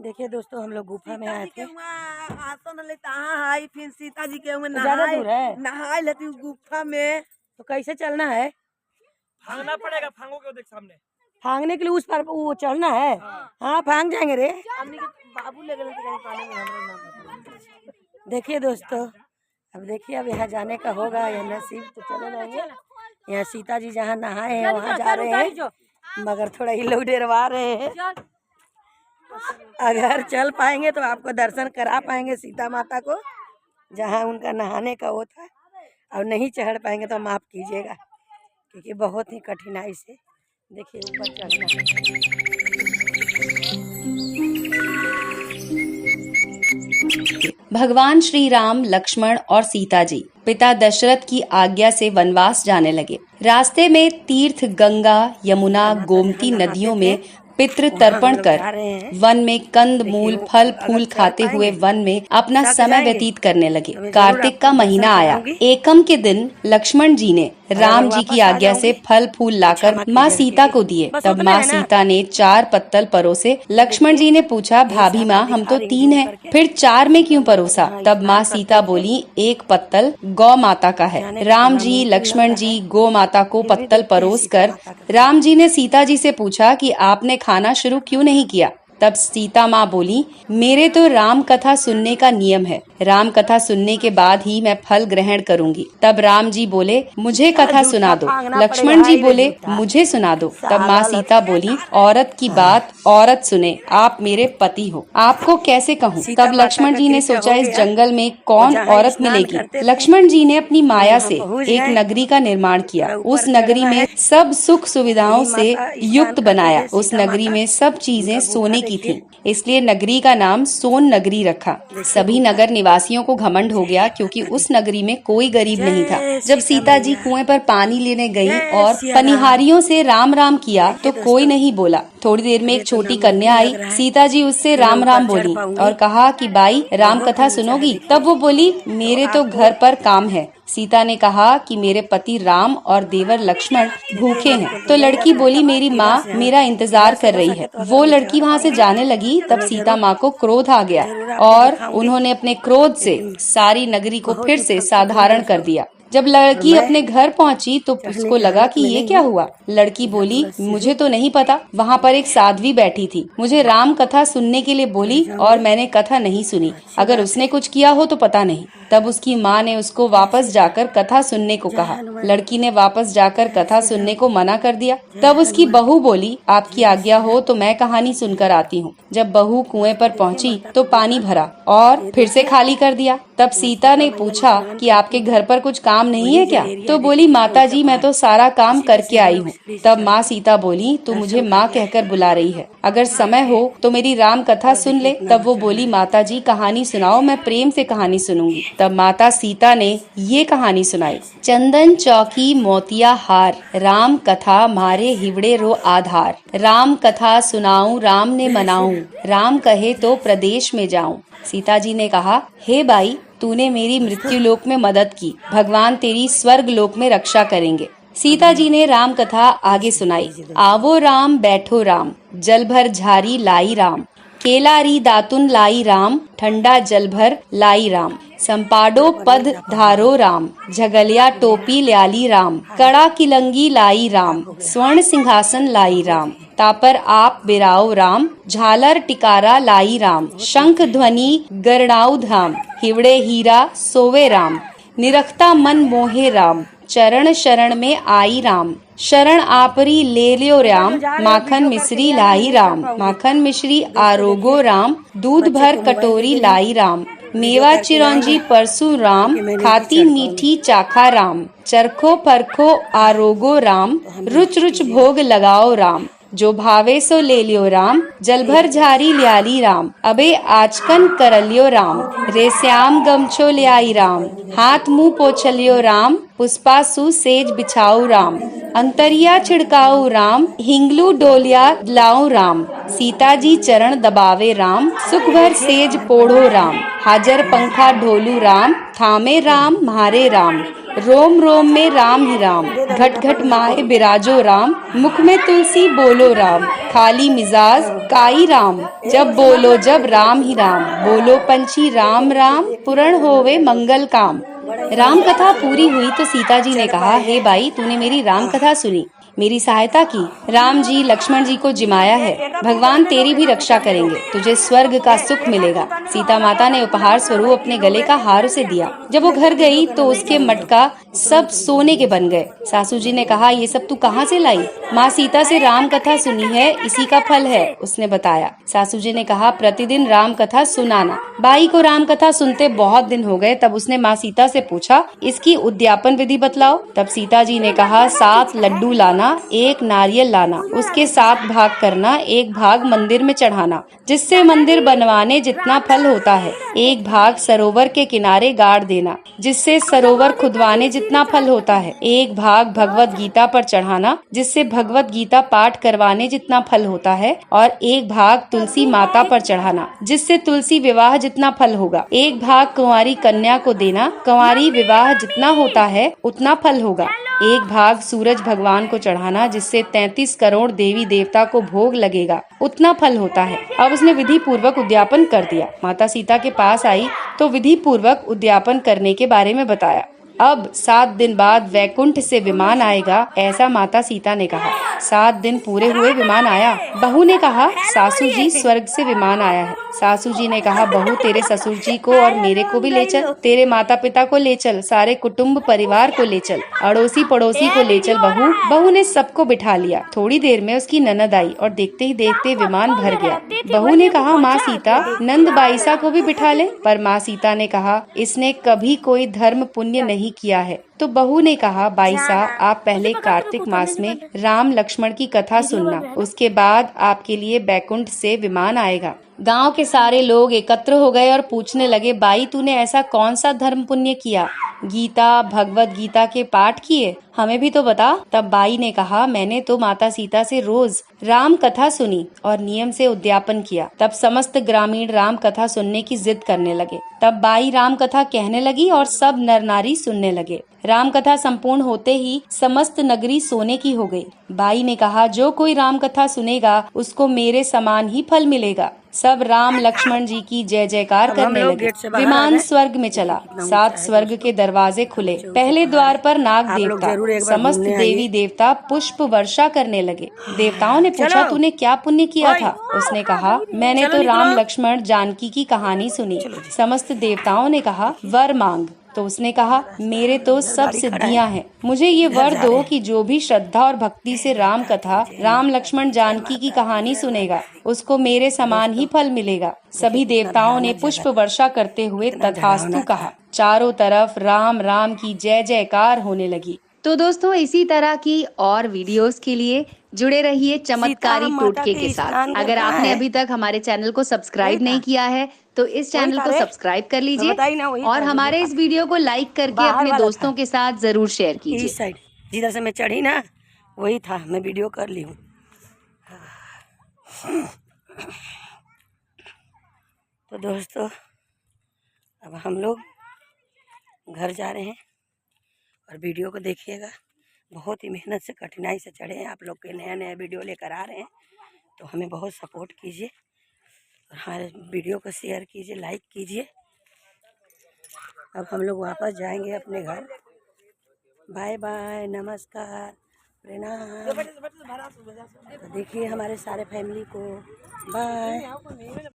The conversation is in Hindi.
देखिए दोस्तों, हम लोग गुफा में आए थे। फिर सीता जी के ज्यादा दूर है, नहाए लेती गुफा में। तो कैसे चलना है? भागना पड़ेगा, फांगोगे देख सामने। फांगने के लिए उस पर वो चढ़ना है। हाँ फांग जाएंगे रे। बाबू ले गए। देखिए दोस्तों, अब देखिए अब यहाँ जाने का होगा या नसीब तो चले जाएंगे। यहाँ सीता जी जहाँ नहाए हैं वहाँ जा रहे हैं, मगर थोड़ा ही लोग डरवा रहे हैं। अगर चल पाएंगे तो आपको दर्शन करा पाएंगे सीता माता को, जहाँ उनका नहाने का वो था। और नहीं चढ़ पाएंगे तो माफ़ कीजिएगा, क्योंकि बहुत ही कठिनाई से देखिए ऊपर चढ़ना है। भगवान श्री राम, लक्ष्मण और सीता जी पिता दशरथ की आज्ञा से वनवास जाने लगे। रास्ते में तीर्थ गंगा, यमुना, गोमती नदियों में पितृ तर्पण कर वन में कंद मूल फल फूल खाते हुए वन में अपना समय व्यतीत करने लगे। कार्तिक का महीना आया। एकम के दिन लक्ष्मण जी ने राम जी की आज्ञा से फल फूल लाकर माँ सीता को दिए। तब माँ सीता ने 4 पत्तल परोसे। लक्ष्मण जी ने पूछा, भाभी माँ हम तो 3 हैं, फिर 4 में क्यों परोसा? तब माँ सीता बोली, 1 पत्तल गौ माता का है। राम जी, लक्ष्मण जी गौ माता को पत्तल परोस कर राम जी ने सीता जी से पूछा कि आपने खाना शुरू क्यों नहीं किया? तब सीता माँ बोली, मेरे तो राम कथा सुनने का नियम है, राम कथा सुनने के बाद ही मैं फल ग्रहण करूंगी। तब राम जी बोले, मुझे कथा सुना दो। लक्ष्मण जी बोले, मुझे सुना दो। तब माँ सीता बोली, औरत की बात औरत सुने, आप मेरे पति हो, आपको कैसे कहूँ? तब लक्ष्मण जी ने सोचा, इस जंगल में कौन औरत मिलेगी? लक्ष्मण जी ने अपनी माया से एक नगरी का निर्माण किया। उस नगरी में सब सुख सुविधाओं से युक्त बनाया। उस नगरी में सब चीजें सोने की थी, इसलिए नगरी का नाम सोन नगरी रखा। सभी नगर निवासियों को घमंड हो गया, क्योंकि उस नगरी में कोई गरीब नहीं था। जब सीता जी कुएं पर पानी लेने गई और पनिहारियों से राम राम किया तो कोई नहीं बोला। थोड़ी देर में एक छोटी कन्या आई। सीता जी उससे राम राम बोली और कहा कि बाई राम कथा सुनोगी? तब वो बोली, मेरे तो घर पर काम है। सीता ने कहा कि मेरे पति राम और देवर लक्ष्मण भूखे हैं। तो लड़की बोली, मेरी माँ मेरा इंतजार कर रही है। वो लड़की वहाँ से जाने लगी। तब सीता माँ को क्रोध आ गया और उन्होंने अपने क्रोध से सारी नगरी को फिर से साधारण कर दिया। जब लड़की अपने घर पहुंची तो उसको लगा कि ये क्या हुआ। लड़की बोली, मुझे तो नहीं पता, वहाँ पर एक साध्वी बैठी थी, मुझे राम कथा सुनने के लिए बोली और मैंने कथा नहीं सुनी। अगर उसने कुछ किया हो तो पता नहीं। तब उसकी माँ ने उसको वापस जाकर कथा सुनने को कहा। लड़की ने वापस जाकर कथा सुनने को मना कर दिया। तब उसकी बहू बोली, आपकी आज्ञा हो तो मैं कहानी सुनकर आती हूँ। जब बहू कुएं पर पहुँची तो पानी भरा और फिर से खाली कर दिया। तब सीता ने पूछा कि आपके घर पर कुछ काम नहीं है क्या? तो बोली, माता जी मैं तो सारा काम करके आई हूँ। तब माँ सीता बोली, तू मुझे माँ कहकर बुला रही है, अगर समय हो तो मेरी राम कथा सुन ले। तब वो बोली, माता जी कहानी सुनाओ, मैं प्रेम से कहानी सुनूंगी। तब माता सीता ने ये कहानी सुनाई। चंदन चौकी मोतिया हार, राम कथा मारे हिवड़े रो आधार। राम कथा सुनाऊं राम ने मनाऊं, राम कहे तो प्रदेश में जाऊं। सीता जी ने कहा, हे बाई तूने मेरी मृत्यु लोक में मदद की, भगवान तेरी स्वर्ग लोक में रक्षा करेंगे। सीता जी ने राम कथा आगे सुनाई। आवो राम बैठो राम, जल भर झारी लाई राम। केलारी दातुन लाई राम, ठंडा जल भर लाई राम। संपाडो पद धारो राम, झगलिया टोपी ल्याली राम। कड़ा किलंगी लाई राम, स्वर्ण सिंहासन लाई राम। तापर आप बिराओ राम, झालर टिकारा लाई राम। शंख ध्वनि गरणाऊ धाम, हिवड़े हीरा सोवे राम। निरखता मन मोहे राम, चरण शरण में आई राम। शरण आपरी ले लियो राम, माखन मिश्री लाई राम। माखन मिश्री आरोगो राम, दूध भर कटोरी लाई राम। मेवा चिरौंजी परसु राम, खाती मीठी चाखा राम। चरखो परखो आरोगो राम, रुच रुच भोग लगाओ राम। जो भावे सो ले लियो राम, जल भर झारी ल्याली राम। अबे आचकन करलियो राम, रे श्याम गमछो ले आई राम। हाथ मुंह पोछलियो राम, पुष्पासु सेज बिछाऊ राम। अंतरिया छिड़काऊ राम, हिंगलू डोलिया लाऊ राम। सीता जी चरण दबावे राम, सुख भर सेज पोढ़ो राम। हाजर पंखा ढोलू राम, थामे राम मारे राम। रोम रोम में राम ही राम, घट घट माहे बिराजो राम, मुख में तुलसी बोलो राम, खाली मिजाज काई राम, जब बोलो जब राम ही राम, बोलो पंछी राम राम, पूर्ण होवे मंगल काम। राम कथा पूरी हुई तो सीता जी ने कहा, हे भाई, तूने मेरी राम कथा सुनी, मेरी सहायता की, राम जी लक्ष्मण जी को जिमाया है, भगवान तेरी भी रक्षा करेंगे, तुझे स्वर्ग का सुख मिलेगा। सीता माता ने उपहार स्वरूप अपने गले का हार उसे दिया। जब वो घर गई तो उसके मटका सब सोने के बन गए। सासू जी ने कहा, ये सब तू कहाँ से लाई? माँ सीता से राम कथा सुनी है, इसी का फल है, उसने बताया। सासू जी ने कहा, प्रतिदिन राम कथा सुनाना। बाई को राम कथा सुनते बहुत दिन हो गए। तब उसने माँ सीता से पूछा, इसकी उद्यापन विधि बतलाओ। तब सीता जी ने कहा, 7 लड्डू लाना, 1 नारियल लाना, उसके 7 भाग करना, 1 भाग मंदिर में चढ़ाना, जिससे मंदिर बनवाने जितना फल होता है। 1 भाग सरोवर के किनारे गाड़ देना, जिससे सरोवर खुदवाने जितना फल होता है। 1 भाग भगवत गीता पर चढ़ाना, जिससे भगवत गीता पाठ करवाने जितना फल होता है। और 1 भाग तुलसी माता पर चढ़ाना, जिससे तुलसी विवाह जितना फल होगा। 1 भाग कुंवारी कन्या को देना, कुंवारी विवाह जितना होता है उतना फल होगा। 1 भाग सूरज भगवान को चढ़ाना, जिससे 33 करोड़ देवी देवता को भोग लगेगा, उतना फल होता है। अब उसने विधि पूर्वक उद्यापन कर दिया। माता सीता के पास आई तो विधि पूर्वक उद्यापन करने के बारे में बताया। अब 7 दिन बाद वैकुंठ से विमान आएगा, ऐसा माता सीता ने कहा। 7 दिन पूरे हुए विमान आया। बहू ने कहा, सासू जी स्वर्ग से विमान आया है। सासू जी ने कहा, बहू तेरे ससुर जी को और मेरे को भी ले चल, तेरे माता पिता को ले चल, सारे कुटुंब परिवार को ले चल, अड़ोसी पड़ोसी को ले चल बहू। बहू ने सबको बिठा लिया। थोड़ी देर में उसकी ननद आई और देखते ही देखते विमान भर गया। बहू ने कहा, माँ सीता नंद बाईसा को भी बिठा ले। पर माँ सीता ने कहा, इसने कभी कोई धर्म पुण्य नहीं किया है। तो बहू ने कहा, बाईसा आप पहले कार्तिक मास में राम लक्ष्मण की कथा सुनना, उसके बाद आपके लिए बैकुंठ से विमान आएगा। गांव के सारे लोग एकत्र हो गए और पूछने लगे, बाई तूने ऐसा कौन सा धर्म पुण्य किया? गीता भगवत गीता के पाठ किए, हमें भी तो बता। तब बाई ने कहा, मैंने तो माता सीता से रोज राम कथा सुनी और नियम से उद्यापन किया। तब समस्त ग्रामीण राम कथा सुनने की जिद करने लगे। तब बाई राम कथा कहने लगी और सब नर नारी सुनने लगे। राम कथा संपूर्ण होते ही समस्त नगरी सोने की हो गई। बाई ने कहा, जो कोई राम कथा सुनेगा उसको मेरे समान ही फल मिलेगा। सब राम लक्ष्मण जी की जय जयकार करने लगे। विमान स्वर्ग में चला। 7 स्वर्ग के दरवाजे खुले। पहले द्वार पर नाग देवता, समस्त देवी देवता पुष्प वर्षा करने लगे। देवताओं ने पूछा, तूने क्या पुण्य किया था? उसने कहा, मैंने तो राम लक्ष्मण जानकी की कहानी सुनी। समस्त देवताओं ने कहा, वर मांग। तो उसने कहा, मेरे तो सब सिद्धियां हैं, मुझे ये वर दो कि जो भी श्रद्धा और भक्ति से राम कथा राम लक्ष्मण जानकी की कहानी सुनेगा उसको मेरे समान ही फल मिलेगा। सभी देवताओं ने पुष्प वर्षा करते हुए तथास्तु कहा। चारों तरफ राम राम की जय जयकार होने लगी। तो दोस्तों, इसी तरह की और वीडियोस के लिए जुड़े रहिए चमत्कारी टोटके के साथ। अगर आपने अभी तक हमारे चैनल को सब्सक्राइब नहीं किया है तो इस चैनल को सब्सक्राइब कर लीजिए और हमारे इस वीडियो को लाइक करके अपने दोस्तों के साथ जरूर शेयर कीजिए। इस साइड जिधर से मैं चढ़ी ना वही था, मैं वीडियो कर ली हूँ। तो दोस्तों, अब हम लोग घर जा रहे हैं और वीडियो को देखिएगा। बहुत ही मेहनत से कठिनाई से चढ़े हैं। आप लोग के नया नया वीडियो लेकर आ रहे हैं तो हमें बहुत सपोर्ट कीजिए और हमारे वीडियो को शेयर कीजिए, लाइक कीजिए। अब हम लोग वापस जाएंगे अपने घर। बाय बाय, नमस्कार, प्रणाम। तो देखिए हमारे सारे फैमिली को बाय।